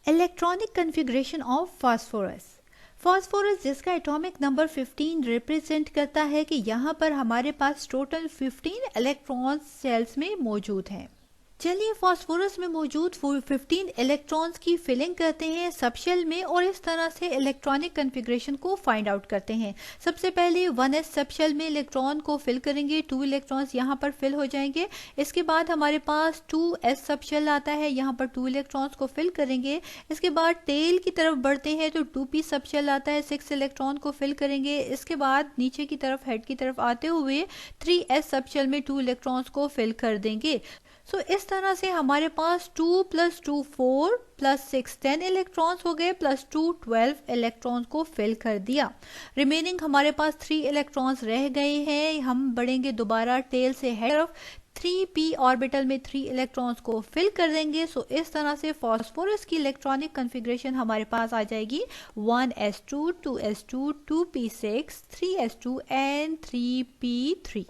Electronic configuration of phosphorus. Phosphorus जिसका atomic number 15 represent करता है कि यहाँ पर हमारे पास टोटल 15 इलेक्ट्रॉन्स सेल्स में मौजूद हैं। चलिए फास्फोरस में मौजूद 15 इलेक्ट्रॉन्स की फिलिंग करते हैं सब शेल में और इस तरह से इलेक्ट्रॉनिक कन्फिग्रेशन को फाइंड आउट करते हैं। सबसे पहले 1s सब शेल में इलेक्ट्रॉन को फिल करेंगे, 2 इलेक्ट्रॉन्स यहाँ पर फिल हो जाएंगे। इसके बाद हमारे पास 2s सब शेल आता है, यहाँ पर 2 इलेक्ट्रॉन्स को फिल करेंगे। इसके बाद टेल की तरफ बढ़ते हैं तो 2p सब शेल आता है, 6 इलेक्ट्रॉन को फिल करेंगे। इसके बाद नीचे की तरफ हेड की तरफ आते हुए 3s सब शेल में 2 इलेक्ट्रॉन्स को फिल कर देंगे। सो इस तरह से हमारे पास 2 + 2 4 + 6 10 इलेक्ट्रॉन्स हो गए, +2 12 इलेक्ट्रॉन्स को फिल कर दिया। रिमेनिंग हमारे पास 3 इलेक्ट्रॉन्स रह गए हैं। हम बढ़ेंगे दोबारा टेल से हेड तरफ, 3p ऑर्बिटल में 3 इलेक्ट्रॉन्स को फिल कर देंगे। सो इस तरह से फास्फोरस की इलेक्ट्रॉनिक कन्फिग्रेशन हमारे पास आ जाएगी 1s2 2s2 2p6 3s2 and 3p3।